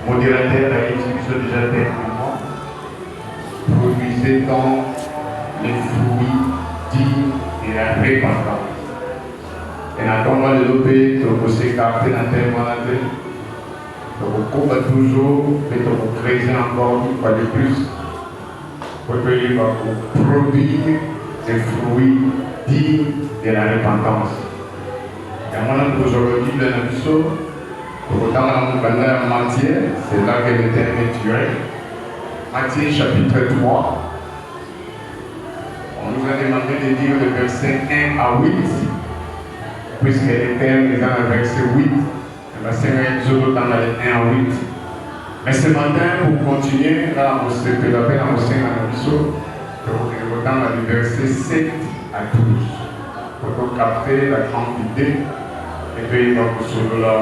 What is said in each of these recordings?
modérateur a utilisé déjà dernièrement, produisez donc les fruits dignes de la repentance. Et dans ton monde de l'OP, tu peux s'écarter dans tel monde, tu peux combattre toujours, mais tu peux creuser encore une fois de plus, pour que tu vas produire des fruits dignes de la repentance. Et à mon avis, aujourd'hui, le Nabiso, pour autant, dans Matthieu, c'est là que le terme est tiré. Matthieu chapitre 3. On nous a demandé de dire le verset 1 à 8, puisque le terme est dans le verset 8. Le verset 1 dans le 1 à 8. Mais ce matin, pour continuer, là, on se fait la peine à Nabiso, pour autant, dans le verset 7 à 12. Pour capter la grande idée, et puis il va vous sauver là.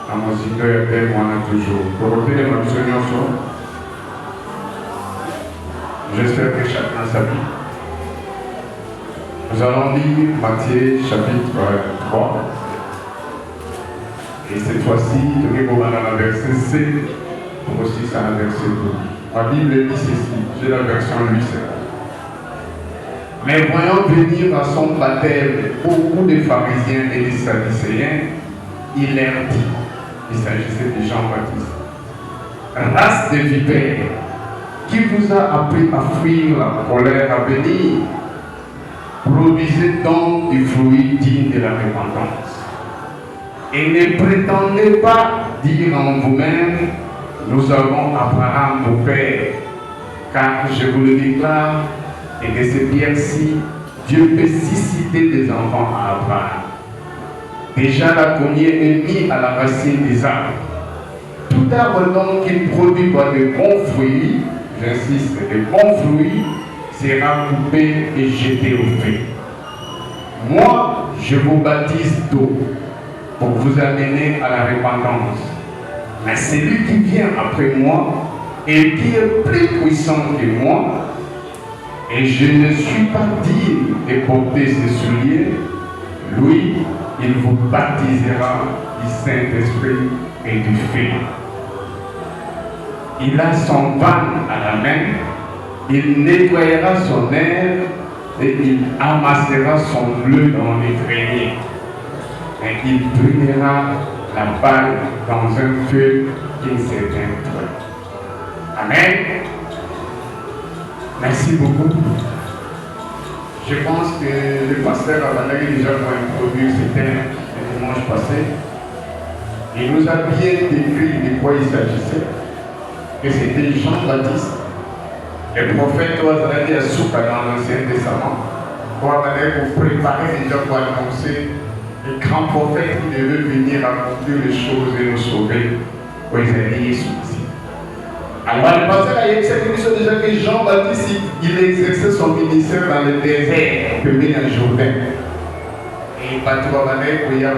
À mon site de moi toujours. Pour retenir les mentions, j'espère que chacun s'habille. Nous allons lire Matthieu chapitre 3. Et cette fois-ci, nous allons dans la verset 7, pour aussi ça la verset 12. Ma Bible dit ceci, j'ai la version 8. Mais voyant venir à son baptême beaucoup de pharisiens et de sadducéens, il leur dit, il s'agissait de Jean-Baptiste. Race de vipères, qui vous a appris à fuir la colère à venir? Produisez donc du fruit digne de la repentance. Et ne prétendez pas dire en vous-même, nous avons Abraham pour père, car je vous le déclare, et de ces pierres-ci, Dieu peut susciter des enfants à Abraham. Déjà la cognée est mise à la racine des arbres. Tout arbre donc qui produit pas de bons fruits, j'insiste, de bons fruits, sera coupé et jeté au feu. Moi, je vous baptise d'eau pour vous amener à la repentance. Mais celui qui vient après moi et qui est plus puissant que moi, et je ne suis pas digne de porter ses souliers, lui, il vous baptisera du Saint-Esprit et du feu. Il a son van à la main, il nettoyera son air et il amassera son bleu dans les greniers. Et il brûlera la balle dans un feu qui ne s'éteint pas. Amen. Merci beaucoup. Je pense que le pasteur avait déjà introduit ce thème le dimanche passé. Il nous a bien décrit de quoi il s'agissait. Que c'était Jean-Baptiste, le prophète Oazaladi à Souka dans l'Ancien Testament, pour préparer déjà pour annoncer le grand prophète qui devait venir accomplir les choses et nous sauver. Oazaladi Jésus. Alors, le pasteur a expliqué déjà que Jean-Baptiste, il exerçait son ministère dans le désert, premier en Jourdain. Et il va trouver qu'il y a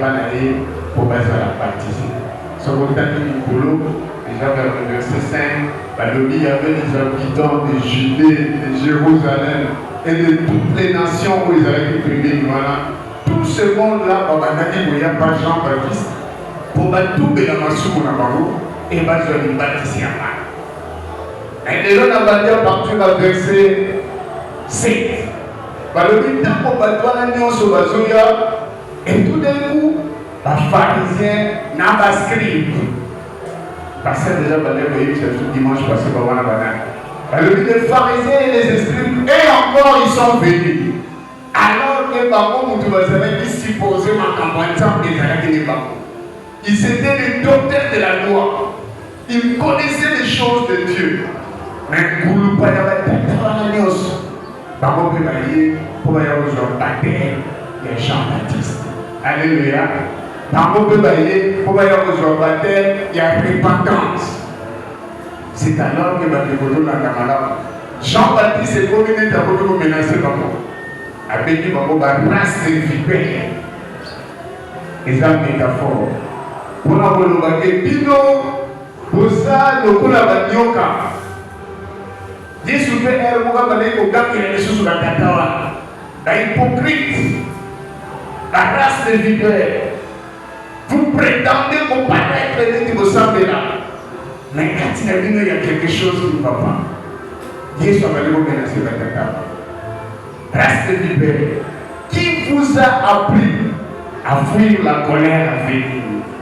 pour la baptiser. Son contact du boulot, déjà vers le verset 5, il y avait les habitants de Judée, de Jérusalem et de toutes les nations où ils avaient privé. Voilà. Tout ce monde-là, il n'y a pas Jean-Baptiste. Pour tout le monde, et il va se baptiser à part. Et les gens ont battu à partir du verset 7. Le temps qu'on et tout d'un coup, les pharisiens n'ont pas scribe. Parce que déjà, le dimanche passé, les pharisiens et les esprits, et encore, ils sont venus. Alors que Babo Moutouazavek supposait ma campagne, ils étaient les docteurs de la loi. Ils connaissaient les choses de Dieu. Mais Goulou Payabataneos, Babo Pébaye, pour y avoir baptême, il y a Jean-Baptiste. Alléluia. Babo Pébaye, pour y avoir baptême, il y a repentance. C'est alors que Batékoto n'a qu'à malade. Jean-Baptiste est communé d'abord pour menacer Babo. Avec Babo, race de vipère. Les âmes métaphores. Pour la Bolobake, Bino, pour ça, le coup la Banyoka. Jésus fait un moment où il est sur la tatawa. La hypocrite, la race de vipères. Vous prétendez comparaître les Timothée là. Mais quand il a dit il y a quelque chose qui ne va pas. Dieu soit allé vous menacer la tata. Reste libéré. Qui vous a appris à fuir la colère à venir?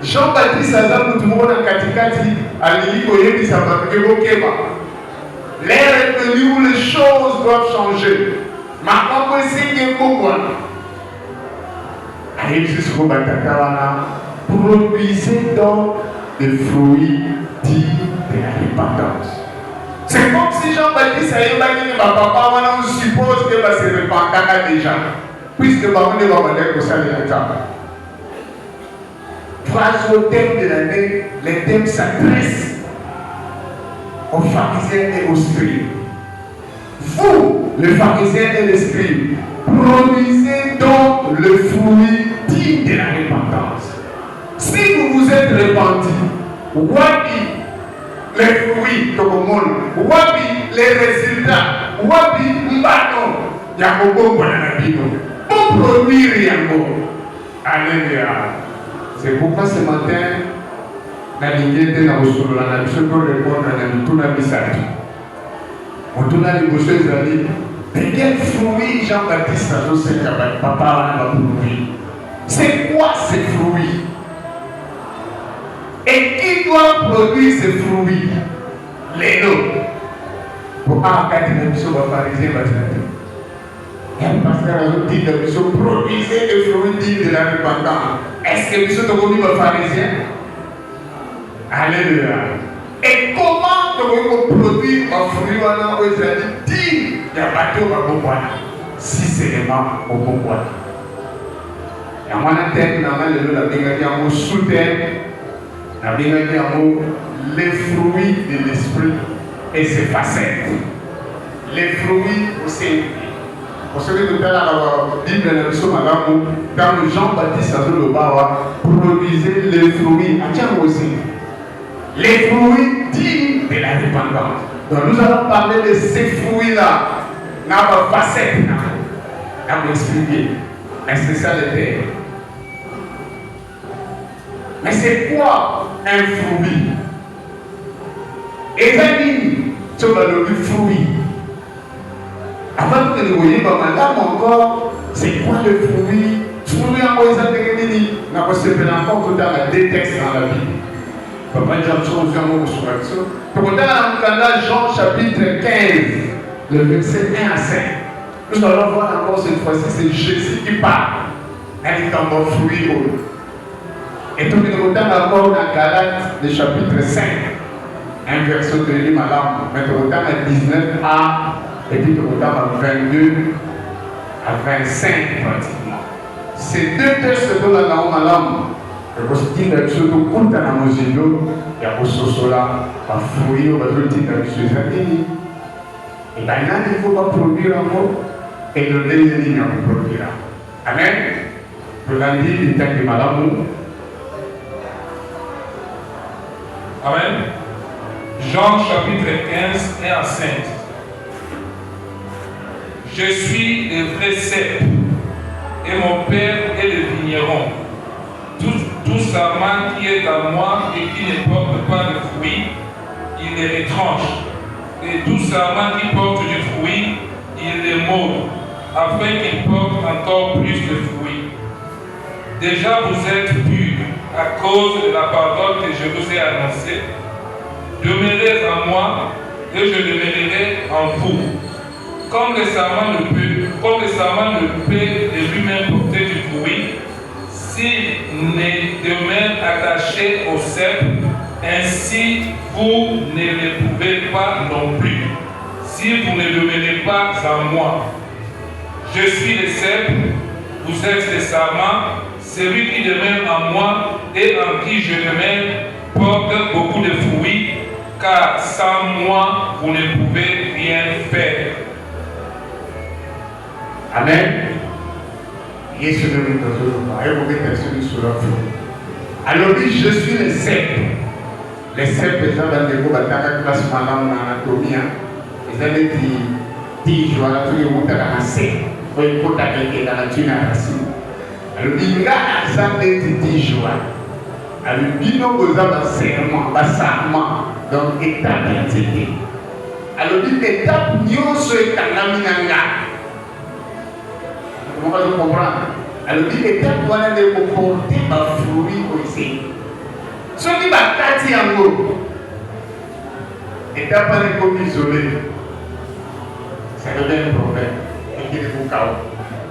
Jean-Baptiste Azam, tout le monde en Katikati, à l'Ili, ça va que vous keba. L'air est venu où les choses doivent changer. Maintenant, c'est qu'il y a beaucoup. Allez jusqu'au Batakana, produisez donc des fruits dits de la repentance. C'est comme si Jean-Baptiste a dit que papa, on suppose qu'il va se repentir déjà. Puisque papa ne va pas dire que ça n'est pas. Grâce au thème de l'année, les thèmes s'adressent aux pharisiens et aux scribes. Vous, les pharisiens et les scribes, produisez donc le fruit digne de la repentance. Si vous vous êtes repentis, wabi les fruits de mon monde, wabi les résultats, wabi mbano, yakobo bananabino, pour produire yango. Alléluia. C'est pourquoi ce matin, la ligne était dans le sol, la mission pour répondre à la tout la message. On tourne à l'émotion des amis. Mais quel fruit Jean-Baptiste a joué ce papa va produire? C'est quoi ces fruits? Et qui doit produire ces fruits? Les nôtres. Pour un cas de mission parisien, et un pasteur a dit que la mission produisait des fruits dignes de la repentance. Est-ce que mission est devenu pharisien? Alléluia. Et comment tu peux produire un fruit où ils ont dit il y a bateau à Boboana? Si c'est vraiment au Boboana. Il y a un terme dans la Bible, sous-terme, la Bible dit les fruits de l'esprit et ses facettes. Les fruits aussi. Pour ceux qui ont la Bible, dans Jean-Baptiste Azolobawa, produisait les fruits. Aussi. Les fruits dignes de la repentance. Donc nous allons parler de ces fruits-là. Dans la facette, on va expliquer. Mais c'est ça le thème. Mais c'est quoi un fruit? Et ça dit, tu vas le fruit. Avant que vous voyez, madame encore, c'est quoi le fruit? Fruit en quoi ils ont dit, on va se faire encore tout à des textes dans la Bible. Papa Jean Jean chapitre 15, le verset 1 à 5. Nous allons voir encore cette fois-ci, c'est Jésus qui parle. Elle est en bon fruit. Et tout le monde encore dans Galates, le chapitre 5, un verset de l'île Malam, maintenant à 19a, et puis tout le monde à 22 à 25 pratiquement. Ces deux textes de la Malam. Il y a des choses qui sont dans nos yeux, il y a des choses qui sont là, il y a des choses qui sont là, et maintenant il faut pas produire encore, et le désir pour produire. Amen. Pour la vie du temps de Madame. Amen. Jean chapitre 15 et à 5. Je suis le vrai cep, et mon père est le vigneron. Tout sarment qui est à moi et qui ne porte pas de fruits, il les retranche. Et tout sarment qui porte du fruit, il les mord, afin qu'il porte encore plus de fruits. Déjà vous êtes purs à cause de la parole que je vous ai annoncée. Demeurez en moi et je demeurerai en vous. Comme le sarment ne peut de lui-même porter du fruit, s'il ne demeure attaché au cep, ainsi vous ne le pouvez pas non plus, si vous ne demeurez pas en moi. Je suis le cep, vous êtes le sarment, celui qui demeure en moi et en qui je demeure porte beaucoup de fruits, car sans moi vous ne pouvez rien faire. Amen. Yesu de l'État, et vous mettez sur la foi. Alors dit, je suis le cep. Les cep, les gens dans les groupes, dans la classe malam, dans l'anatomie, ils avaient dit, je vais tous les monter dans la cep. Il faut écouter quelqu'un dans la tune à la cime. Alors dit, là, ça fait 10 jours. Alors, bino goza serment, donc étape d'identité. Alors, l'étape nyonso etangami nanga. Comment vous comprendre? Alors, l'étape wana de porter ma fruit aussi. Ce qui va kati yango. Étape wana comme isolé. Ça devient un problème. Et qui est au chaos.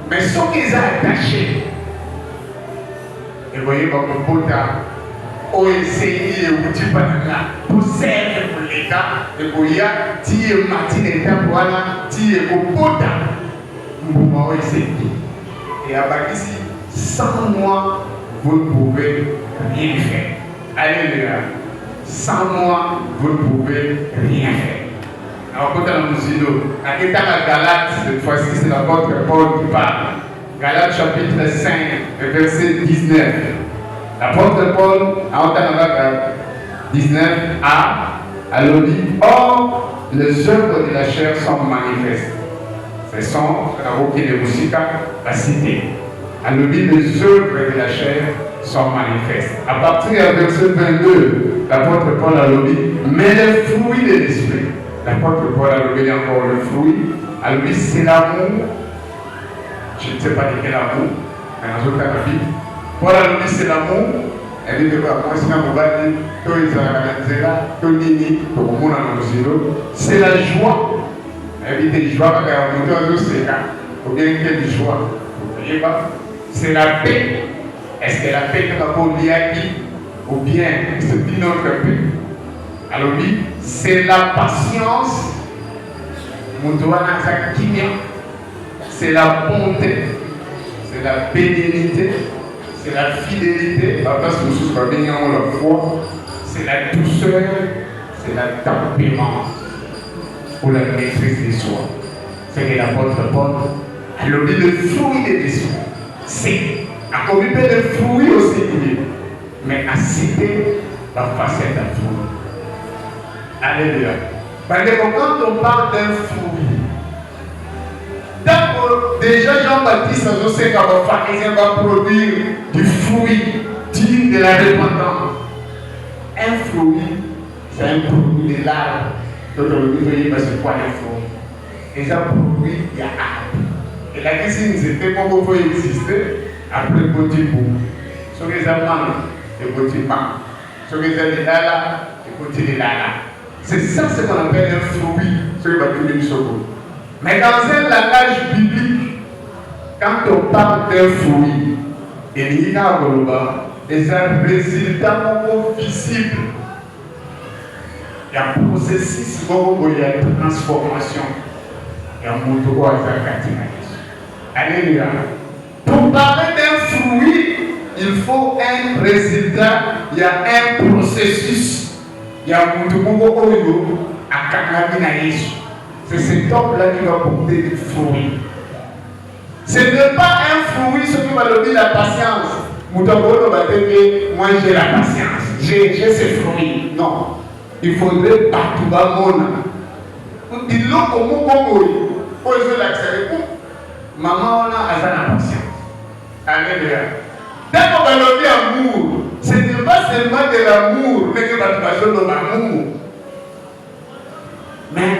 Mais ce qu'ils ont attaché. Et vous voyez, votre pote a essayé de vous pour servir pour l'État. Et vous voyez, si vous avez l'État, si vous avez essayé. Et à partir d'ici, sans moi, vous ne pouvez rien faire. Alléluia. Sans moi, vous ne pouvez rien faire. Alors, quand on nous dit, à Galate, cette fois-ci, c'est l'apôtre Paul qui parle. Galates chapitre 5, verset 19. L'apôtre Paul, en 19a, alors dit, or, les œuvres de la chair sont manifestes. Ce sont, la cité. Alors dit, les œuvres de la chair sont manifestes. À partir du verset 22, l'apôtre Paul a dit, mais les fruits de l'esprit. L'apôtre Paul a dit encore le fruit. Alors dit, c'est l'amour. Je ne sais pas de quel amour, mais dans autre cas, la Bible. Paul a dit c'est l'amour. Elle dit que moi, si c'est la joie. Elle dit que joie, ou bien quelle joie. Vous ne voyez pas? C'est la paix. Est-ce que la paix que la liée à qui? Ou bien c'est une autre paix? Alors oui, c'est la patience. C'est la bonté, c'est la bénédiction, c'est la fidélité, parce que nous sommes bénis en la foi, c'est la douceur, c'est la tempérance ou la maîtrise de soi. C'est que l'apôtre Paul a dit le fruit de l'esprit. C'est à communiquer le fruit aussi, mais à citer la facette d'un fruit. Alléluia. Parce que quand on parle d'un fruit, déjà Jean-Baptiste, je sais qu'un pharisien va produire du fruit digne de la repentance. Un fruit, c'est un produit de l'arbre. Donc le livre, c'est quoi un fruit? Et ça produit, il y a arbre. Et la question, c'était comment il faut exister après le petit bout. Sur les amandes, le petit pain. Sur les là, le petit là. C'est ça ce qu'on appelle un fruit sur le bâtiment du Soko. Mais dans un langage biblique, quand on parle d'un fruit, il y a un résultat visible. Il y a un processus, il y a une transformation. Il y a un mouvement à Alléluia. Pour parler d'un fruit, il faut un résultat, il y a un processus. Il y a un mouvement à Kakabinaïs. C'est cet homme-là qui va porter des fruits. Ce n'est pas un fruit, ce qui va donner la patience. Moi j'ai la patience, j'ai ces fruits. Non. Il faudrait partout dans le monde. Il l'a comme pour l'accélérer. Maman, on a la patience. Alléluia. Dès qu'on va donner amour, ce n'est pas seulement de l'amour, mais que va passer de l'amour. Mais,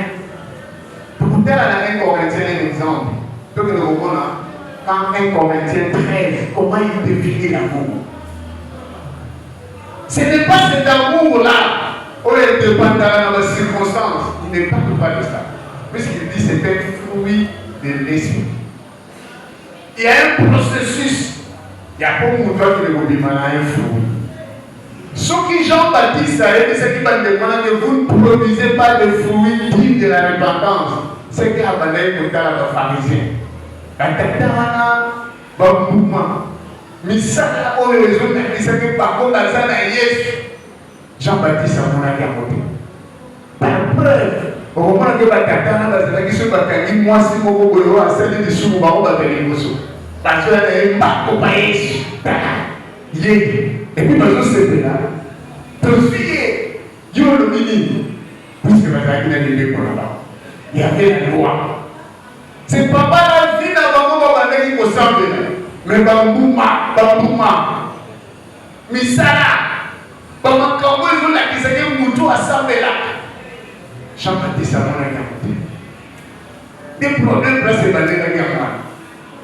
pour vous donner un Corinthien un exemple, donc nous voyons quand un Corinthien 13, comment il définit l'amour. Ce n'est pas cet amour-là, où il dépend dans les circonstances. Il ne parle pas de ça. Puisqu'il dit que c'est un fruit de l'esprit. Il y a un processus. Il n'y a pas de monde qui ne peut pas un fruit. Ce qui Jean-Baptiste a dit, c'est qu'il va demander que vous ne produisez pas de fruits dignes de la repentance. C'est qu'il y a un pharisien. La tête de un mouvement. Mais ça, on a raison de dire que par contre, ça n'a Jean-Baptiste a mon avis à côté. Par preuve, au moment que la tête de la moi, si mon beau à celle de sous, on va faire les mousseaux. Parce qu'elle n'est pas au pays. Et puis, dans ce là, ton fille, il y a le mini. Puisque ma fille n'a pas de là. Il y avait la loi. C'est pas la vie d'avant qu'on va aller au centre. Mais Bambouma. Mais ça là, faut assembler là. Jean-Baptiste a mon des problèmes là, c'est basé dans la gamme.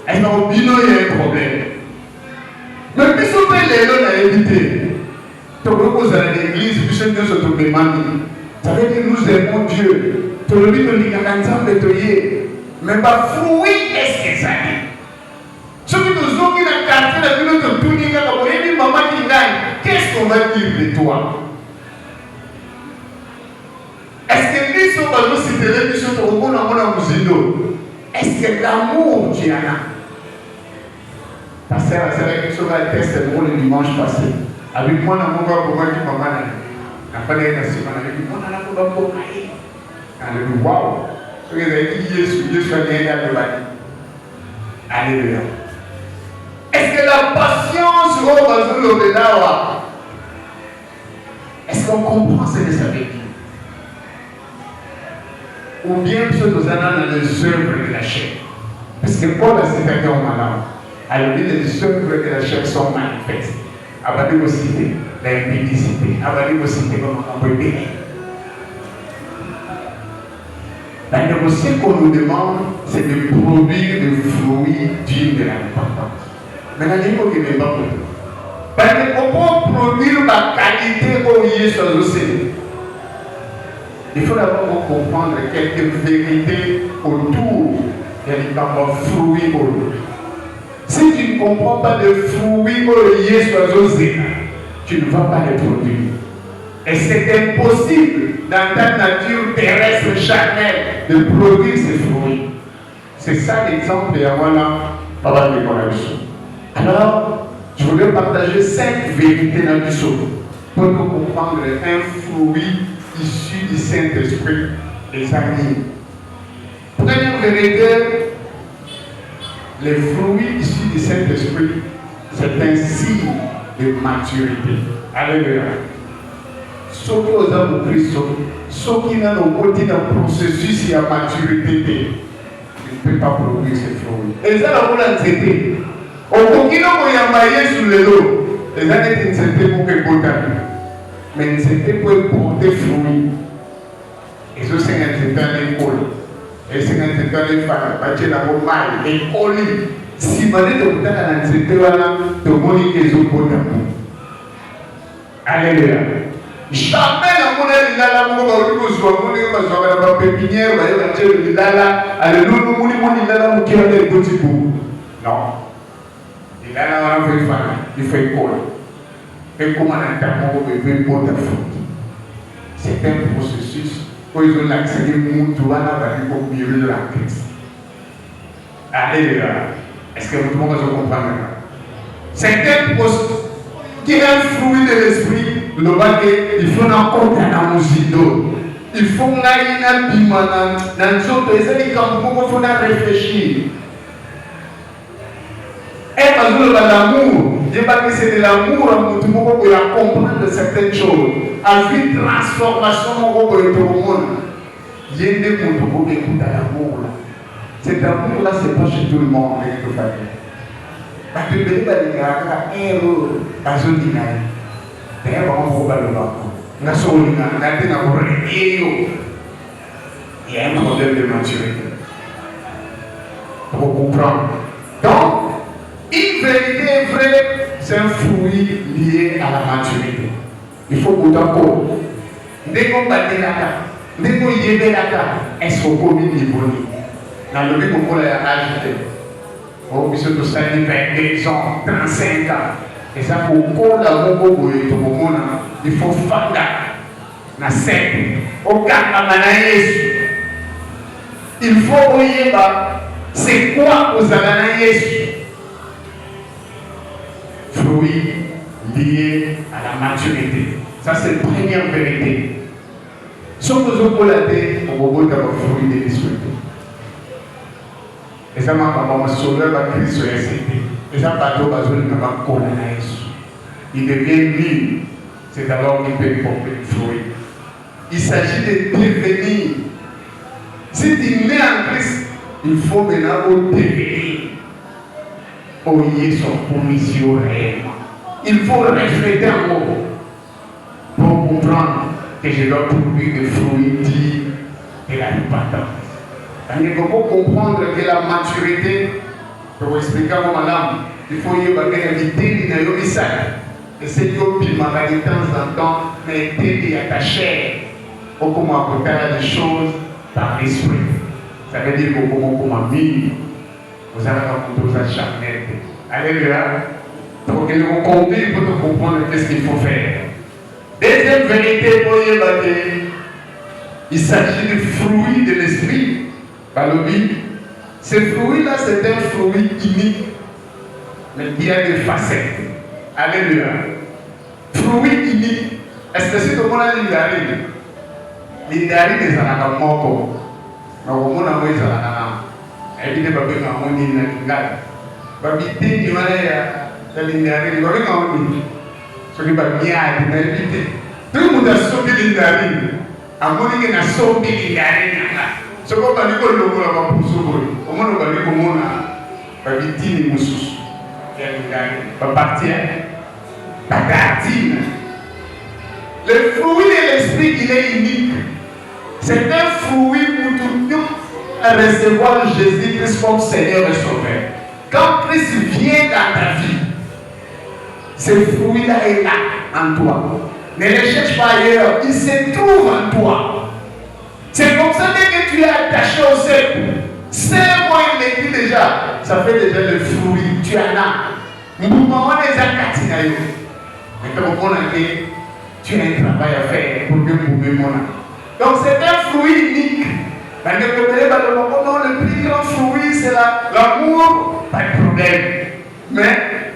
Et il y a un problème. Mais puis, si on peut les gens à éviter, tu reposes à l'église, puis c'est Dieu se te demande. Ça veut dire nous aimons Dieu. Tu le dis, tu dis, mais pas fruit, est-ce que ça dit? Ceux qui nous ont mis dans le quartier, la vie de tout le monde, maman qui gagne, qu'est-ce qu'on va dire de toi? Est-ce que nous sommes dans citer les missions pour qu'on a est-ce que l'amour tu en as? Parce que c'est vrai que ça a testé le dimanche passé. Avec moi, on a pour moi qui m'a mal. On a parlé de la semaine avec moi, on a pour moi. On a dit waouh! Vous avez dit Jésus a gagné dans le bâti. Alléluia. Est-ce que la patience au le là, est-ce qu'on comprend ce que ça veut dire? Ou bien ceux nous allons dans les œuvres de la chair. Parce que Paul a cité en malade. Alors les œuvres de la chair sont manifestes. Abattre vos cités, l'impudicité, abattre vos cités comme on peut bénir. La négociation qu'on nous demande, c'est de produire des fruits dignes de l'importance. Maintenant, il faut qu'il ne pas pour parce qu'on peut produire la qualité au Yésus aussi. Il faut d'abord comprendre quelques vérités autour des fruits au si tu ne comprends pas de fruits au Yésus, tu ne vas pas les produire. Et c'est impossible dans ta nature terrestre charnelle de produire ces fruits. C'est ça l'exemple de Yawana Papa de Correction. Alors, je voudrais partager 5 vérités dans le saut pour nous comprendre un fruit issu du Saint-Esprit, les amis. Première vérité, les fruits issus du Saint-Esprit, c'est un signe de maturité. Alléluia. Ceux qui ont un Christ, ceux qui n'ont pas un processus de maturité, ne peuvent pas produire ces fruits. Et ça, la boule en c'était. Au Burkina, on y a maillé sur le lot. Les années ne s'étaient pour que potable. Mais c'était pour porter fruits. Et ce, c'est un école. Et c'est un école, parce que la bombe mal, et oli. Si vous avez tout le temps dans cette école-là, tout le monde est au potable. Alléluia. Jamais la monnaie de la monnaie de la pépinière, de la non. Il a la il fait quoi? Et comment on a c'est un processus où ils ont accédé au monde pour mieux la crise. Alléluia. Est-ce que tout le monde comprend maintenant? C'est un processus qui est un fruit de l'esprit. Il faut encore un musido. Il faut qu'on aille dans le bimana, dans les autres, il faut réfléchir. Et parce que l'amour, je ne dis pas que c'est de l'amour, tout le monde peut comprendre certaines choses. Avec transformation, tout le monde. Il y a des gens qui écoutent l'amour. Cet amour-là, ce n'est pas chez tout le monde. Parce que les gens qui ont des d'ailleurs, on va le voir. Il y a un problème de maturité. Pour comprendre. Donc, une vérité vraie, c'est un fruit lié à la maturité. Il faut que d'accord. Dès qu'on bat la carte, dès qu'on y est la carte, est-ce qu'on peut niveau dans le but qu'on a ajouté. Oh, monsieur de 22 ans, 35 ans. Et ça, pour il faut faire na sec. Il faut voyer c'est quoi aux Ananias? Fruits liés à la maturité. Ça, c'est la première vérité. Si on vous oppoladé, on va voir fruit de l'esprit. Et ça m'a sauvé la crise sur SCP. Et ça, il devient libre. C'est alors qu'il peut porter le fruit. Il s'agit de devenir. Si tu nais en Christ, il faut maintenant devenir. Oyez son commission réellement. Il faut refléter en haut pour comprendre que je dois produire des fruits dignes de la repentance. Il faut comprendre que la maturité, pour vous expliquer à madame, il faut y avoir éviter les ça. Et c'est que puis de temps en temps, mais t'aider à ta chair. Faut comment préparer des choses par l'esprit. Ça veut dire que comment vivre. Vous allez rencontrer ça charnel. Alléluia. Pour que nous conduisent pour comprendre qu'est-ce qu'il faut faire. Deuxième vérité, il s'agit du fruit de l'esprit. Par le Bible. Ce fruit-là, c'est un fruit unique, mais qui a des facettes. Alléluia. Fruit unique. Est-ce que c'est comme on a l'indari? L'indari des anamoko. Mais au monde, on a des anamoko. Et puis, les babés, on a des anamoko. Babi, t'es du mal à l'indari. Les babés, on a des ce qui va bien à l'indari. Tout le monde a sauté l'indari. À mon avis, on a sauté l'indari. Ce qu'on va dire que le monde va pour sauver. Au monde va dire que le monde va dire que Moussous. Va partir. Va garder. Le fruit de l'esprit, il est unique. C'est un fruit pour tout le monde à recevoir Jésus-Christ comme Seigneur et Sauveur. Quand Christ vient dans ta vie, ce fruit-là est là en toi. Ne le cherche pas ailleurs, il se trouve en toi. C'est comme ça que tu es attaché au cercle. C'est moi, il dit déjà. Ça fait déjà le fruit. Tu en as. Maman les a catinaïs. Mais comme on a dit, tu as un travail à faire pour que vous pouvez mon. Donc c'est un fruit unique. Mais le plus grand fruit, c'est l'amour. Pas de problème. Mais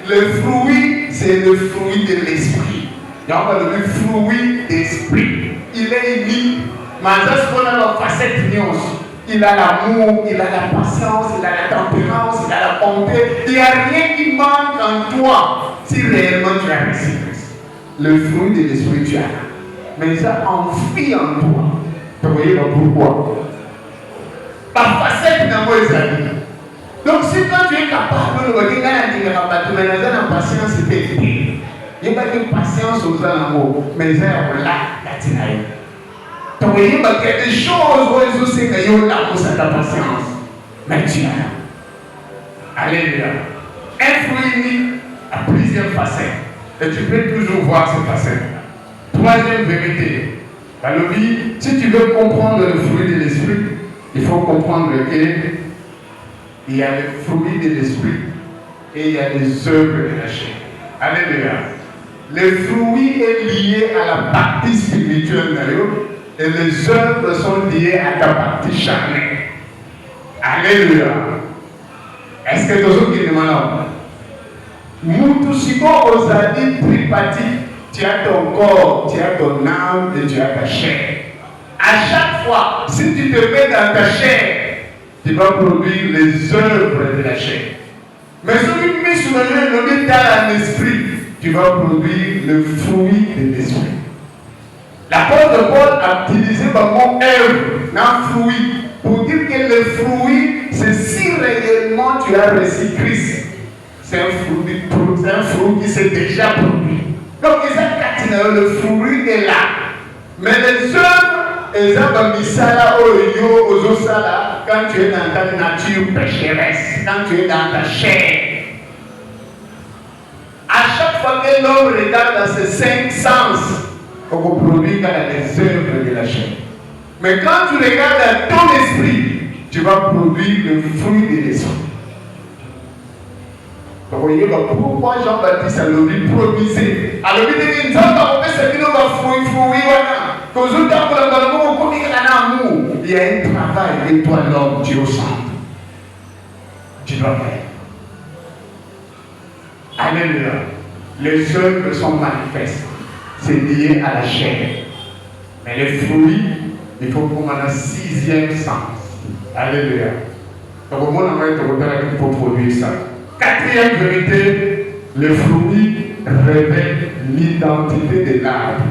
le fruit, c'est le fruit de l'esprit. Donc le fruit d'esprit. Il est unique. Mais ce qu'on a la facette nuance. Il a l'amour, il a la patience, il a la tempérance, il a la bonté. Il n'y a rien qui manque en toi si réellement tu as reçu Christ. Le fruit de l'esprit, tu as. Mais ça enfouit en toi. Vous voyez pourquoi? Par facette dans vos amis. Donc si quand tu es capable de regarder la patience, c'est il n'y a pas de patience aux amours, mais il y a la tinaille. Donc, il y a des choses où ils ont dit qu'il y a pour ta patience. Mais tu as. Alléluia. Un fruit unique a plusieurs facettes. Et tu peux toujours voir ces facettes. Troisième vérité. Dans le vie, si tu veux comprendre le fruit de l'esprit, il faut comprendre qu'il y a le fruit de l'esprit et il y a les œuvres de la chair. Alléluia. Le fruit est lié à la partie spirituelle d'ailleurs. Et les œuvres sont liées à ta partie charnelle. Alléluia. Est-ce que tous qui demandent? Moutousiko osadi tripartite. Tu as ton corps, tu as ton âme et tu as ta chair. À chaque fois, si tu te mets dans ta chair, tu vas produire les œuvres de la chair. Mais si tu mets sur le dans l'esprit, tu vas produire le fruit de l'esprit. L'apôtre Paul a utilisé le mot œuvre, non fruit, pour dire que le fruit, c'est si réellement tu as reçu Christ. C'est un fruit qui s'est déjà produit. Donc, le fruit est là. Mais les œuvres, quand tu es dans ta nature pécheresse, quand tu es dans ta chair, à chaque fois que l'homme regarde dans ses 5 sens, on peut produire les œuvres de la chair. Mais quand tu regardes dans ton esprit, tu vas produire le fruit de l'esprit. Vous voyez pourquoi Jean-Baptiste a dit produisez. Alors il dit nous avons fait ce qui nous va fruit. Il y a un travail et toi l'homme, tu es au centre. Tu dois faire. Alléluia. Les œuvres sont manifestes. C'est lié à la chair. Mais les fruits, il faut qu'on ait un 6e sens. Alléluia. Donc, au monde, il faut produire ça. 4e vérité, le fruit révèle l'identité de l'arbre.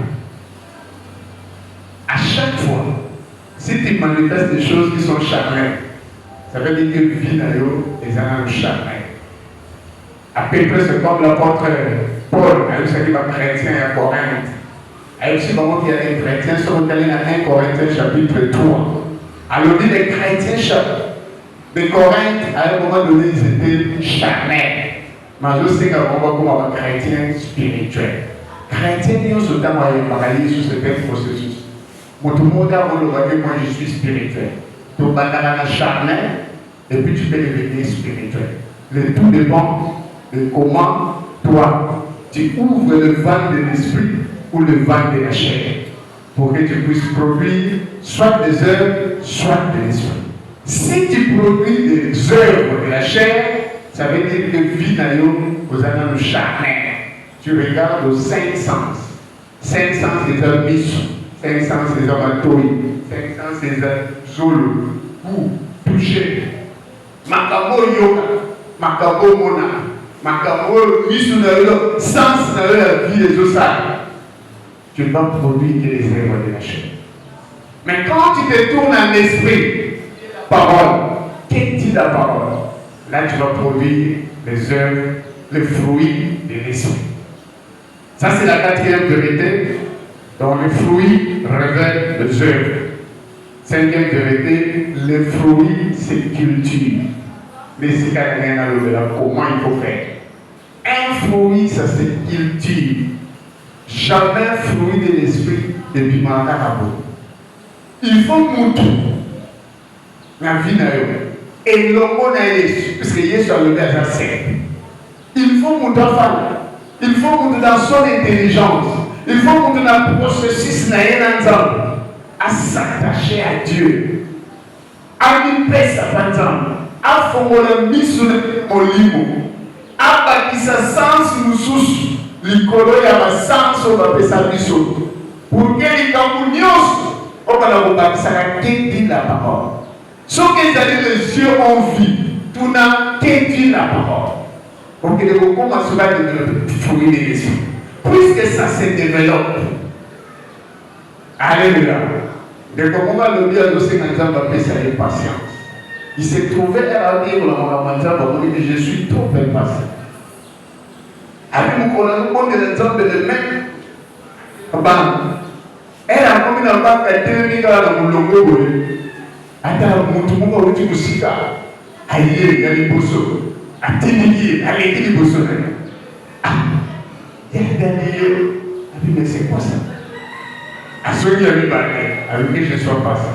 À chaque fois, si tu manifestes des choses qui sont charnelles, ça veut dire que vie n'a pas charnel. À peu près, c'est comme l'apôtre Paul, c'est qui va chrétien à Corinthe. Et aussi, comment il y a des chrétiens, si on regarde dans 1 Corinthiens chapitre 3. Alors, dit les chrétiens de Corinthe, à un moment donné, ils étaient charnels. Mais je sais qu'à un moment, comme un chrétien spirituel. Chrétien, ils sont dans le sur ce même processus. Tout le monde a dit, moi je suis spirituel. Tu vas charnel, et puis tu peux devenir spirituel. Le tout dépend de comment toi, tu ouvres le vent de l'esprit ou le vent de la chair. Pour que tu puisses produire soit des œuvres, soit de l'esprit. Si tu produis des œuvres de la chair, ça veut dire que vie dans vous allez nous charner. Tu regardes aux 5 sens. 5 sens c'est un mission. 5 sens c'est un matouille. 5 sens c'est un zolo. Ou toucher. Makabo yoga. Makabo mona. Makabo mission dans le sens dans la vie des autres. Tu ne vas produire que les œuvres de la chair. Mais quand tu te tournes en esprit, parole, qu'est-ce que dit la parole? Là, tu vas produire les œuvres, les fruits de l'esprit. Ça, c'est la 4e vérité. Donc, les fruits révèlent les œuvres. 5e vérité, les fruits, c'est culture. Mais c'est comment il faut faire. Un fruit, ça c'est culture. Jamais fruit de l'esprit depuis Mandarabo. Il faut monter la vie n'a et l'homme n'a Jésus, parce que Jésus a levé à sa il faut monter en femme, il faut monter dans son intelligence, il faut monter dans le processus à s'attacher à Dieu, à lui paix sa femme, à formuler mission au limo, à bâtir sa sens nous sous. L'icolo y a ma sens au bapé sa mission. Pour que les cambounios, on va la bapé sa dit la parole. Sauf que les yeux ont vu, tout n'a dit la parole. Pour que les gens commencent à développer fruits de l'esprit. Puisque ça se développe. Alléluia. De comment le bien de ce qu'on va appeler ça patience. Il s'est trouvé à la vie pour la maman, mais je suis trop impatient. Avec mon collègue, on a l'exemple de même. Elle a commis la banque à 2 000 dans mon longo. Attends, mon monde a eu du sika. Aïe, il y a des bossos. À Tinier, à l'été des bossos. Ah, il y a des derniers. Mais c'est quoi ça? À ceux qui avaient parlé, avec qui je ne sois pas ça.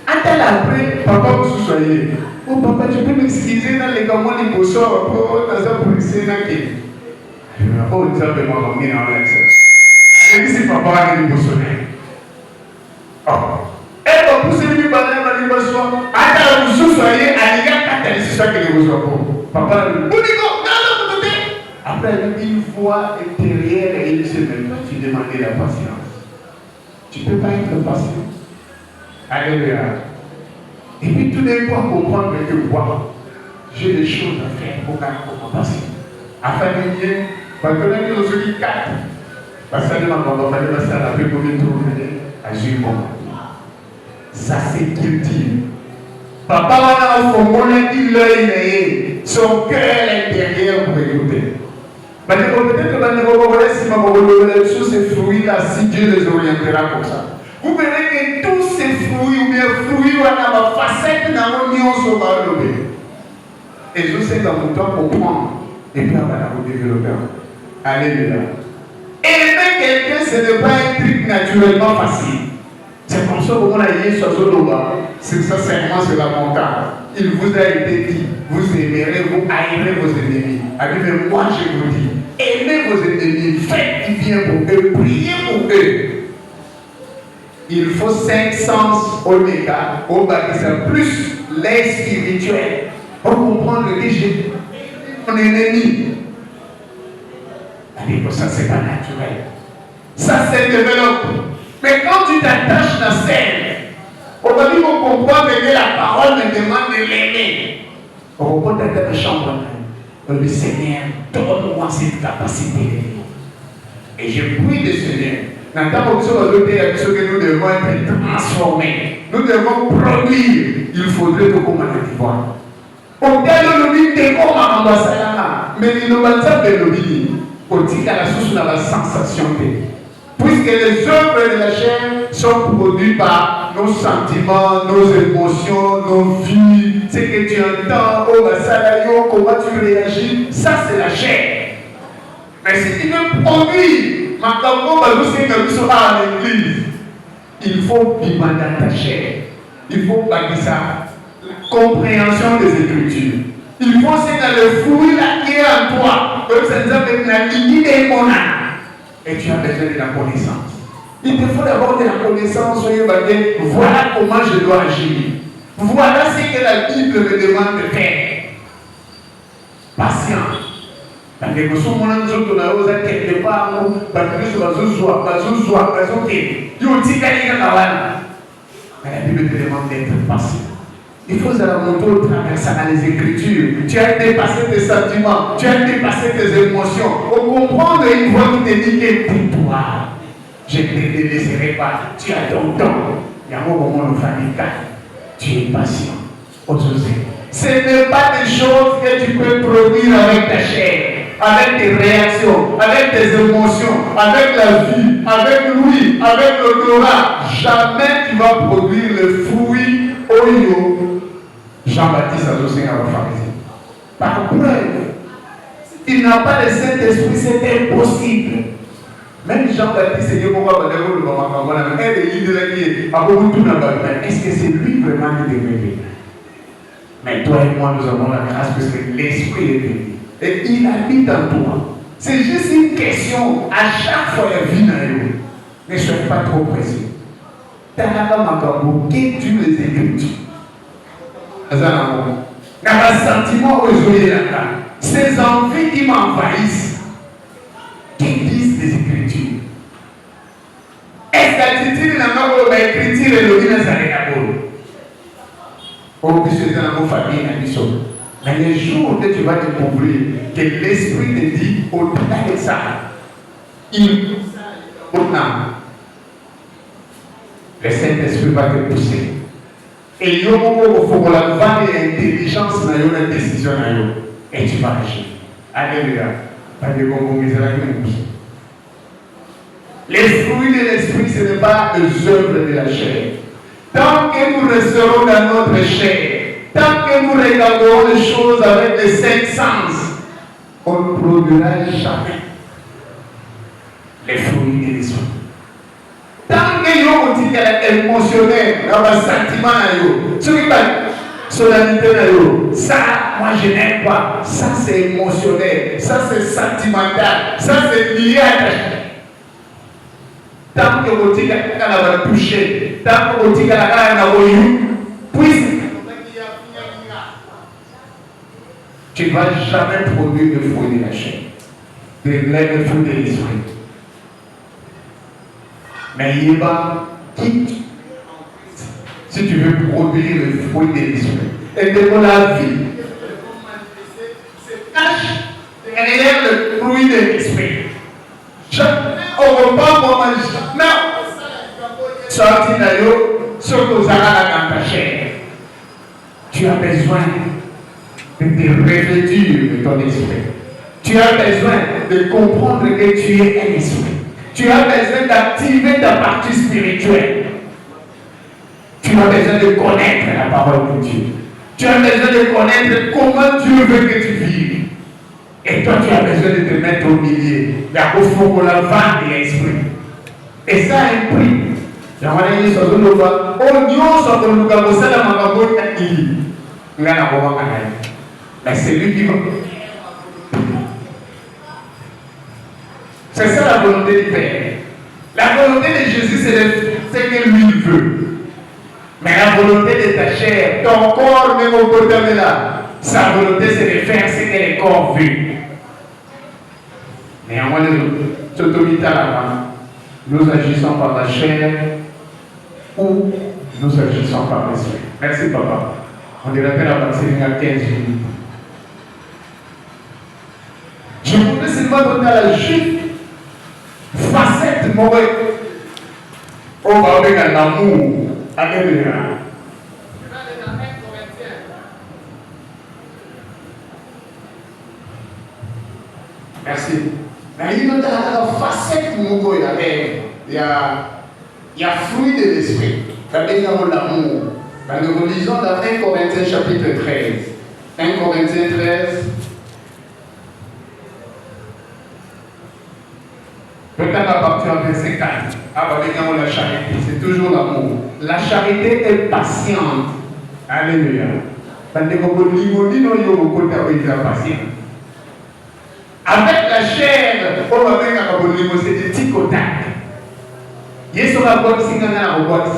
Attends, après, papa, vous soyez. Oh, papa, tu peux m'excuser dans les gamins des bossos pour dans un policier dans qui. Oh, tu as besoin de m'emmener dans l'accès. Et si papa a dit que oh. Elle va pousser le banane dans les bosses. Attends, vous soyez à l'égard quand elle se que les bosses. Papa a dit, vous dites, non, après, une voix intérieure et il se met, tu demandais la patience. Tu ne peux pas être patient. Alléluia. Et puis tout d'un coup, comprendre que moi, j'ai des choses à faire pour gagner pour ma patience. Afin de dire, parce que là, nous sommes 4. Parce que nous avons fait la salle avec combien de temps à Jumon. Ça, c'est qu'il dit. Papa, on a fait l'œil, son cœur intérieur pour écouter. Parce que peut-être que si ma tous ces fruits-là, si Dieu les orientera comme ça. Vous verrez que tous ces fruits, ou bien fruits, on a ma facette dans mon union sur ma lobby. Et je sais dans mon temps comprendre. Et puis on va vous développer. Alléluia. Aimer quelqu'un, ce n'est pas un truc naturellement facile. C'est comme ça qu'on a dit sur Zodoba. C'est sincèrement sur la montagne. Il vous a été dit, vous aimerez, vous haïrez vos ennemis. Mais moi je vous dis, aimez vos ennemis, faites du bien pour eux, priez pour eux. Il faut 5 sens oméga, au baptême, plus l'aide spirituelle pour comprendre que j'ai mon ennemi. Ça, c'est pas naturel. Ça, c'est développé. Mais quand tu t'attaches à celle, on va dire qu'on comprend que la parole me demande de l'aimer. On va pas t'attacher à chambre. Le Seigneur, donne-moi cette capacité d'aimer. Et je prie le Seigneur. Dans le temps que nous devons être transformés, nous devons produire. Il faudrait que comme on voit. On t'a donné des comme à l'ambassade, mais il ne va pas de l'obéir. On dit qu'à la source de la sensation. Puisque que les œuvres de la chair sont produites par nos sentiments, nos émotions, nos vies, ce que tu entends, oh Masalayo, comment tu réagis, ça c'est la chair. Mais si tu veux produire, maintenant, à l'église, il faut vivre dans ta chair. Il faut bâtir ça. Compréhension des Écritures. Il faut que le fruit là qui est en toi, comme ça nous a fait la ligne des mon âme. Et tu as besoin de la connaissance. Il te faut d'abord de la connaissance. Voilà comment je dois agir. Voilà ce que la Bible me demande de faire. Patient. Parce que nous sommes quelque part, mais la Bible te demande d'être patient. Il faut remonter au travers dans les Écritures. Tu as dépassé tes sentiments, tu as dépassé tes émotions. Au comprendre une voix qui te dit que pour toi, je ne te délaisserai pas. Tu as ton temps. Il y a un moment où tu es patient. Ce n'est pas des choses que tu peux produire avec ta chair, avec tes réactions, avec tes émotions, avec la vie, avec l'ouïe, avec l'odorat. Jamais tu vas produire le fruit oyo. Jean-Baptiste a aussi un pharisien. Par preuve, il n'a pas de Saint-Esprit, c'est impossible. Même Jean-Baptiste dit pourquoi est-ce que c'est lui vraiment qui devait venir? Mais toi et moi, nous avons la grâce parce que l'Esprit est venu. Et il habite en toi. C'est juste une question. À chaque fois, il vit dans nous. Ne soyez pas trop pressés. Qu'est-ce que les Écritures? Ces envies qui m'envahissent, qui disent des Écritures? Est-ce que tu dis que l'écriture est le mais le jour que tu vas découvrir que l'Esprit te dit au-delà de ça, le Saint-Esprit va te pousser. Et il y a intelligence dans la décision. Et tu vas agir. Alléluia. Les fruits de l'Esprit, ce n'est pas les œuvres de la chair. Tant que nous resterons dans notre chair, tant que nous regarderons les choses avec les cinq sens, on ne produira jamais les fruits de l'esprit. Tant que nous sommes émotionnels, dans le sentiment, ça, moi je n'aime pas. Ça c'est émotionnel, ça c'est sentimental, ça c'est lié à ta chair. Tant que vous dites qu'elle va toucher, tant que vous dites qu'elle va puisse. Tu ne vas jamais produire le fruit de la chair, le fruit de l'esprit. Mais il va quitte si tu veux produire le fruit de l'esprit. Et de la vie se cache derrière le fruit de l'esprit. On ne va pas manger. Non. Sorti d'ailleurs, surtout dans ta chair. Tu as besoin de te revêtir de ton esprit. Tu as besoin de comprendre que tu es un esprit. Tu as besoin d'activer ta partie spirituelle. Tu as besoin de connaître la parole de Dieu. Tu as besoin de connaître comment Dieu veut que tu vives. Et toi, tu as besoin de te mettre au milieu. Il faut qu'on la vente de l'esprit. Et ça a un prix. J'aimerais dire sur le voie. Oh, Dieu, ça pour nous faire ça dans ma bonne activité. Mais c'est lui qui va. C'est ça la volonté du Père. La volonté de Jésus, c'est que lui veut. Mais la volonté de ta chair, ton corps, même au côté de là, sa volonté c'est de faire ce que le corps veut. Néanmoins, nous agissons par la chair ou nous agissons par l'esprit. Merci papa. On dirait que la partie à 15 minutes. Je voudrais seulement donner à la juive facette mauvaise. On va avec un amour. Alléluia. Merci. Mais il y a une facette mauvaise. il y a fruit de l'esprit. L'amour. Nous lisons dans 1 Corinthiens chapitre 13. 1 Corinthiens 13. Peut-être à partir du verset 4. La charité, c'est toujours l'amour. La charité est patiente. Alléluia. Avec la chair, on va faire c'est des petits contacts. Il y a sur la boîte, c'est un robot.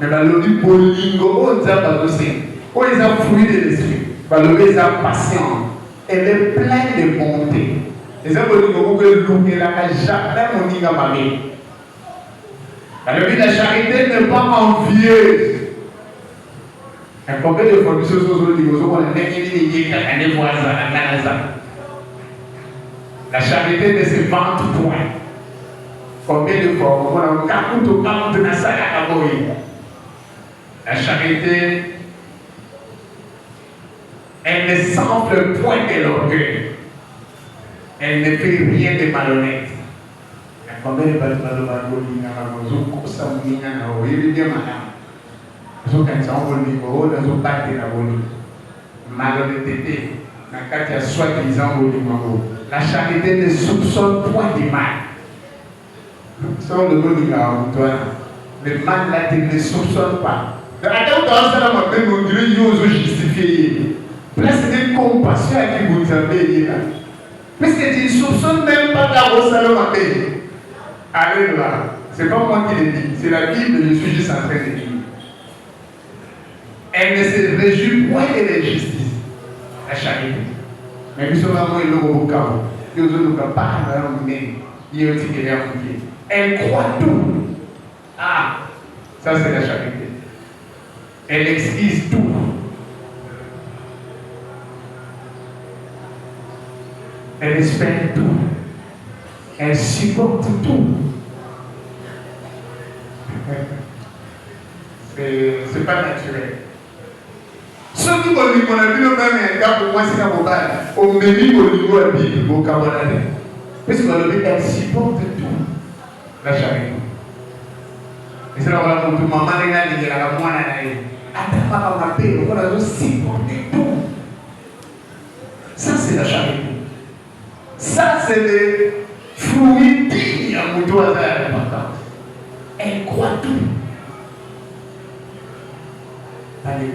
Mais le bolingo, on a aussi. On les a fruits de l'esprit. On les a patients. Elle est pleine de bonté. Les hommes bolingo, que la jamais mon niga mamie. La charité n'est pas envieuse. Combien de fois nous sommes la charité ne se vante point. Combien de fois on a la charité, elle ne s'enfle point de l'orgueil. Elle ne fait rien de malhonnête. Combien de fois malhonnêteté, la charité ne soupçonne point du mal. Sans le mot de le mal là ne soupçonne pas. On dirait qu'il faut justifier. Place de compassion à qui vous avez là. Puisque tu ne soupçonnes même pas la Rosaloma. Alléluia. C'est pas moi qui le dis, c'est la Bible, je suis juste en train de dire. Elle ne se réjouit point de l'injustice. La charité. Mais nous sommes vraiment au cas où nous ne pouvons pas elle croit tout. Ah, ça c'est la charité. Elle excuse tout. Elle espère tout. Elle supporte tout. C'est pas naturel. Ceux qui m'ont dit qu'on a vu le même gars pour moi, c'est la mobile. On me dit qu'on a vu le Bible au Cameroun. Parce qu'on a vu qu'elle supporte tout. La charité. Et c'est là qu'on a dit que maman est là, la moine est là. Attends, papa m'a payé, on a supporté tout. Ça, c'est la charité. Ça, c'est le fruit digne à mon doigt d'importance. Elle croit tout. Allez.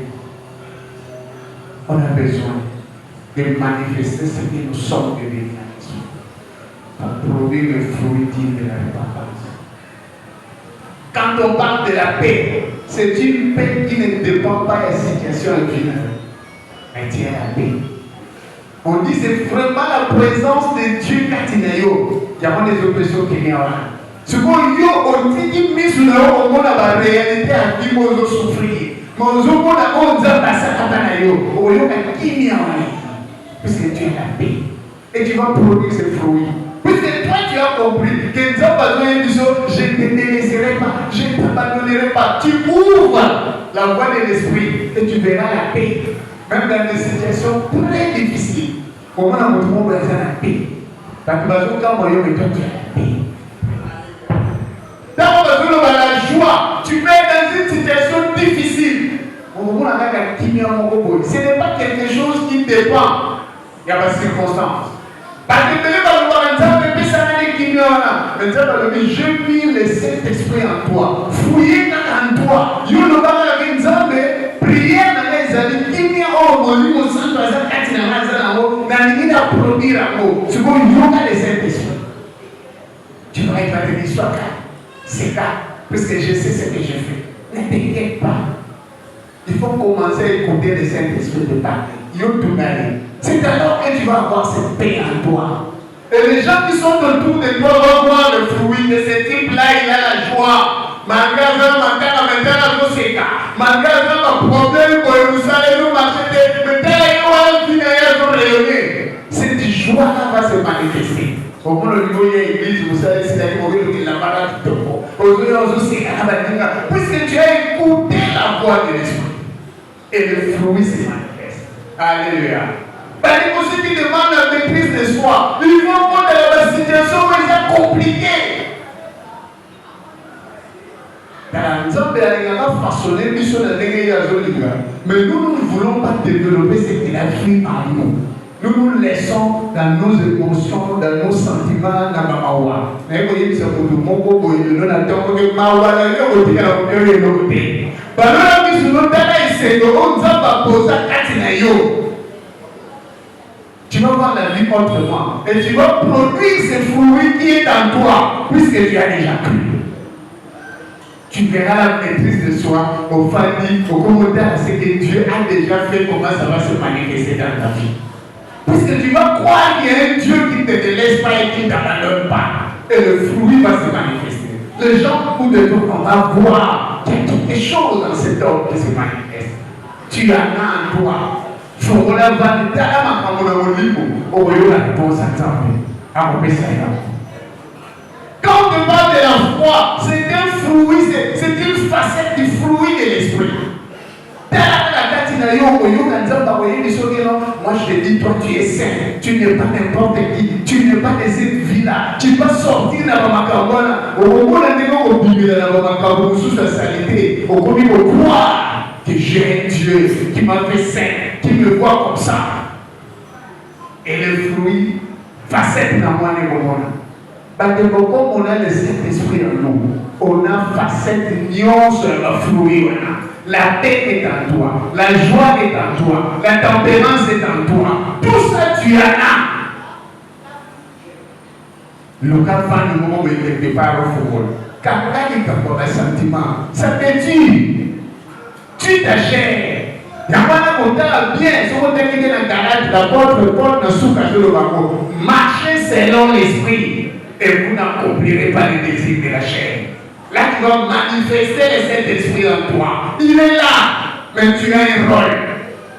On a besoin de manifester ce que nous sommes devenus pour produire le fruit digne de la repentance. Quand on parle de la paix, c'est une paix qui ne dépend pas de la situation actuelle, mais qui est la paix. On dit que c'est vraiment la présence de Dieu Katinayo. Il y a des oppressions qui viennent là. Ce qu'on dit, on dit qu'il met sur le monde la réalité à qui on souffrir. Mais on dit qu'on a dit puisque tu es la paix. Et tu vas produire ses fruits. Puisque toi tu as compris que Dieu a besoin de choses, je ne te délaisserai pas, je ne t'abandonnerai pas. Tu ouvres la voie de l'esprit et tu verras la paix. Même dans des situations très difficiles. Comment on a besoin de la paix? Parce que quand on est toi, tu as la paix. Quand on a besoin de la joie, tu es dans une situation difficile. Ce n'est pas quelque chose qui dépend. Il y a pas de circonstances. Parce que je vis le Saint-Esprit en toi. Fouillez en toi. Yo ne pas prier dans les amis. Qui n'y a au volume au centre de la Katina Mazanamo, n'a ni à produire à vous. Tu vois, yoga le Saint-Esprit. Tu vas être dans l'histoire. C'est ça. Parce que je sais ce que je fais. Ne t'inquiète pas. Il faut commencer à écouter le Saint-Esprit de parler. C'est alors que tu vas avoir cette paix en toi. Et les gens qui sont autour de toi vont voir le fruit de ce type-là, il a la joie. Magasin, problème pour vous allez nous marcher. Cette joie-là va se manifester. Au moins, le niveau de l'église, vous savez, c'est la vie la malade de vous. Puisque tu as écouté la voix de l'esprit. Et le fruit se manifeste. Alléluia. Il faut ceux qui demandent la maîtrise de soi. Ils vont prendre la situation où ils sont compliqués. Mais nous ne voulons pas développer ce qu'il a fait en nous. Nous nous laissons dans nos émotions, dans nos sentiments, dans ma mawa. Mais quand il y a ce que mon coco est le nateur, que mawa la yo oti la yo le noté. Balola bisu no tala isengo on zamba posa katina yo. Tu vas voir la vie autrement et tu vas produire ce fruit qui est en toi puisque tu as déjà cru. Tu verras la maîtrise de soi au famille, au commentaire à ce que Dieu a déjà fait, comment ça va se manifester dans ta vie. Puisque tu vas croire qu'il y a un Dieu qui ne te laisse pas et qui ne t'abandonne pas. Et le fruit va se manifester. Les gens ou de nous, on va voir qu'il y a quelque chose dans cet homme qui se manifeste. Tu en as en toi. Il faut la valider à la réponse à ta vie. Quand on te parle de la foi, c'est un fruit, c'est une facette du fruit de l'esprit. Moi je te dis, toi tu es saint, tu n'es pas n'importe qui, tu n'es pas de cette vie-là, tu vas sortir dans ma carbone, au moment où on est dans ma carbone sous sa saleté, au moment où croire que j'ai un Dieu qui m'a fait saint, qui me voit comme ça. Et le fruit, facette dans moi et mon comme on a le Saint-Esprit en nous, on a facette nuance le fruit. La paix est en toi, la joie est en toi, la tempérance est en toi. Tout ça, tu en as. Le cas va du moment où il est départ au football. Quand il y a un sentiment, ça te tue. Tu t'achètes. Il y a un contact bien, si vous êtes dans le garage, la porte, le souk à le banco. Marchez selon l'esprit et vous n'accomplirez pas les désirs de la chair. Là, tu vas manifester le Saint-Esprit en toi. Il est là, mais tu as un rôle.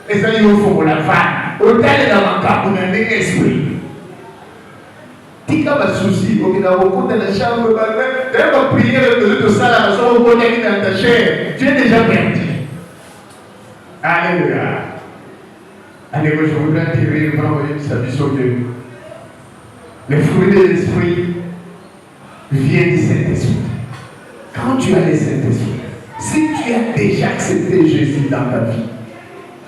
Et ça, il faut la faire. Au tel dans mon cas, on a un esprit. Tu as un souci, on a beaucoup de la chambre, tu vas prier de ça, la façon dont on est dans ta chair. Tu es déjà perdu. Alléluia. Alléluia, je voudrais tirer vraiment une salutation de Dieu. Le fruit de l'esprit vient du Saint-Esprit. Quand tu as le Saint-Esprit, si tu as déjà accepté Jésus dans ta vie,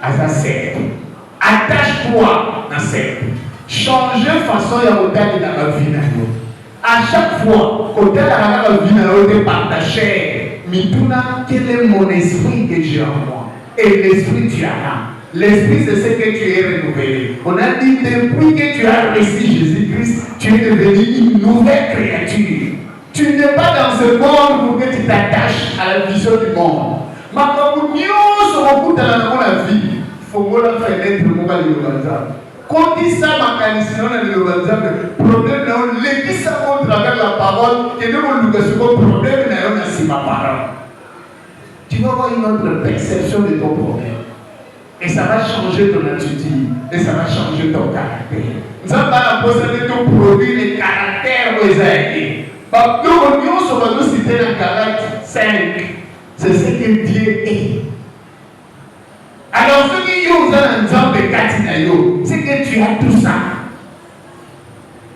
à sa secte, attache-toi à cette. Changer façon de regarder dans la vie. À chaque fois, quand tu as la vie par ta chair, Mituna, quel est mon esprit que j'ai en moi? Et l'esprit, tu as là. L'esprit, c'est ce que tu es renouvelé. On a dit, depuis que tu as reçu Jésus-Christ, tu es devenu une nouvelle créature. Tu n'es pas dans ce monde pour que tu t'attaches à la vision du monde. Maintenant, nous sommes dans la vie. Il faut que nous fassions le monde. Quand il ça, le problème, l'église à travers la parole, et nous avons le problème, c'est ma parole. Tu vas avoir une autre perception de ton problème. Et ça va changer ton attitude. Et ça va changer ton caractère. Nous avons la possibilité de produire les caractères aux aïeux. Nous sommes cités dans Galates 5. C'est ce que Dieu est. Alors, ce qui nous a ensemble de Katinayo, c'est que tu as tout ça.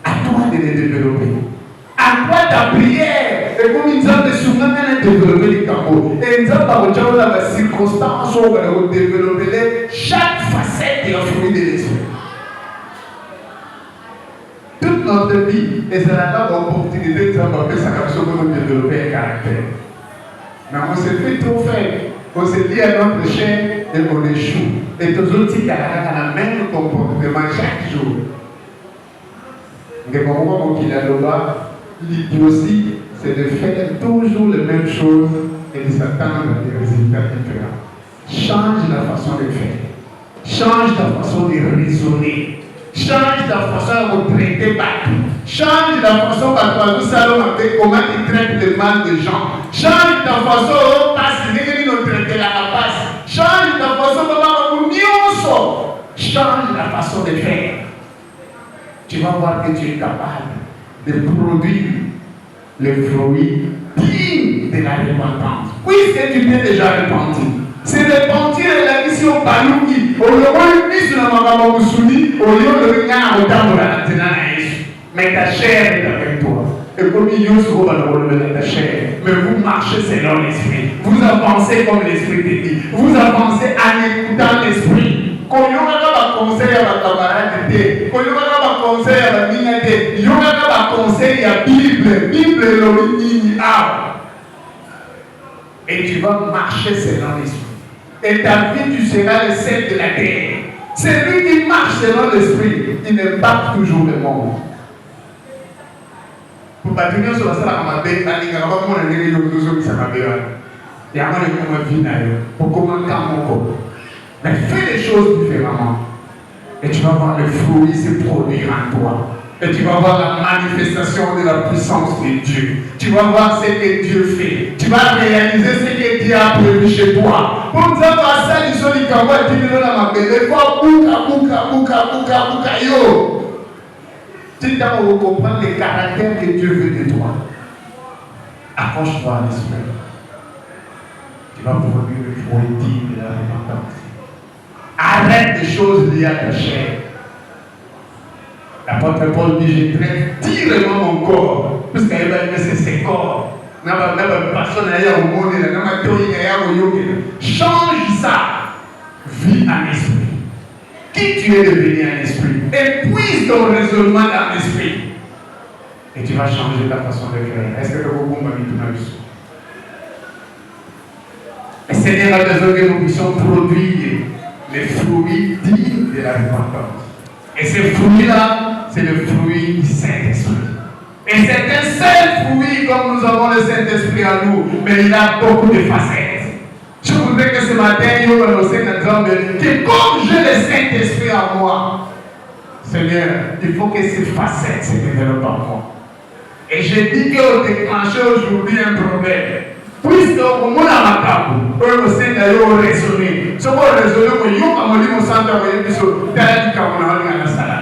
À toi de les développer. À toi ta prière. Et comme nous avons souvent développé les capots. Et nous avons dans la circonstance où on va développer chaque facette de la fruit de l'esprit. Toute notre vie, et c'est la opportunité de développer un caractère. Mais on s'est fait trop faible. On s'est dit à notre chair et on échoue. Et tous autres qui ont le même comportement chaque jour. Mais comment on dit là-bas, l'idée aussi, c'est de faire toujours les mêmes choses et de s'attendre à des résultats différents. Change la façon de faire. Change ta façon de raisonner. Change ta façon de traiter partout. Change ta façon de faire comment tu traites le mal de gens. Change ta façon de traiter la rapace. Change ta façon de change la façon de faire. Tu vas voir que tu es capable de produire le fruit digne de la repentance. Puisque tu t'es déjà repenti. C'est repentir la mission Balouki. Au lieu de mise sur la maman Moussouli, au lieu de regarder au temps de la Natina. Mais ta chair est avec toi. Et comme il y a ce qu'on va ta chair. Mais vous marchez selon l'esprit. Vous avancez comme l'esprit te dit. Vous avancez en écoutant l'esprit. Quand il y a un conseil à ma camarade, quand il y a un conseil à la mine, il y a un conseil à la Bible. Bible est l'origine. Et tu vas marcher selon l'esprit. Et ta vie, tu seras le sel de la terre. C'est lui qui marche selon l'esprit. Il impacte toujours le monde. Pour bâtir sur la salle à ma bête, il y a un moment où il y a il y a un moment où il y a pour commenter mon corps. Mais fais les choses différemment. Et tu vas voir le fruit se produire en toi. Et tu vas voir la manifestation de la puissance de Dieu. Tu vas voir ce que Dieu fait. Tu vas réaliser ce que Dieu a prévu chez toi. Pour nous avoir ça, ils sont les camarades qui nous donnent ma belle. Il faut bouka, yo. Tu dois comprendre le caractère que Dieu veut de toi. Accroche-toi à l'esprit. Tu vas produire le fruit digne de la repentance. Arrête les choses liées à ta chair. L'apôtre Paul dit, je traite directement mon corps, puisqu'il va aimer ses corps. Change ça. Vis en esprit. Qui tu es devenu en esprit. Épuise ton raisonnement dans l'esprit. Et tu vas changer ta façon de faire. Est-ce que vous avez tout ma vie? Le Seigneur a besoin que nous puissions produire les fruits dignes de la repentance. Et ces fruits-là, c'est le fruit du Saint-Esprit. Et c'est un seul fruit comme nous avons le Saint-Esprit en nous, mais il a beaucoup de facettes. Je voudrais que ce matin, il y ait au Saint-Esprit que comme j'ai le Saint-Esprit en moi, Seigneur, il faut que ces facettes se développent en moi. Et je dis qu'on déclenche aujourd'hui un problème. Puisque au monde à ma table, le Seigneur a raisonné. Ce qu'on a raisonné, on a dit au centre de l'épisode, tu as dit qu'on a dit à la salle.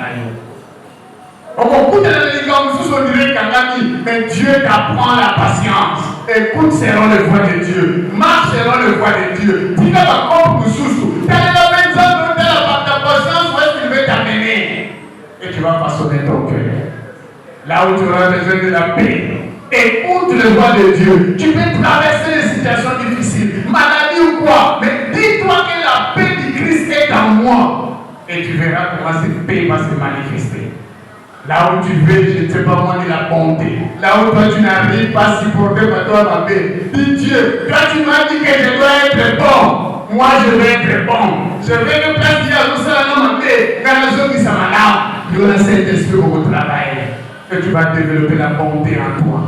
Mais Dieu t'apprend la patience. Écoute selon le voix de Dieu. Marche selon le voix de Dieu. Dis que ma compte nous sous. Quelle est la maison de ta patience où est-ce qu'il veut t'amener? Et tu vas façonner ton cœur. Là où tu auras besoin de la paix. Écoute le voix de Dieu. Tu peux traverser les situations difficiles, maladie ou quoi, mais dis-toi que la paix du Christ est en moi. Et tu verras comment cette paix va se manifester. Là où tu veux, je ne sais pas moi, de la bonté. Là où toi tu n'arrives pas à supporter par toi ma paix. Dis Dieu, toi tu m'as dit que je dois être bon. Moi je vais être bon. Je vais me placer à tout ça dans ma paix. Dans la zone qui s'en va là. Il y a un Saint-Esprit pour travailler. Et tu vas développer la bonté en toi.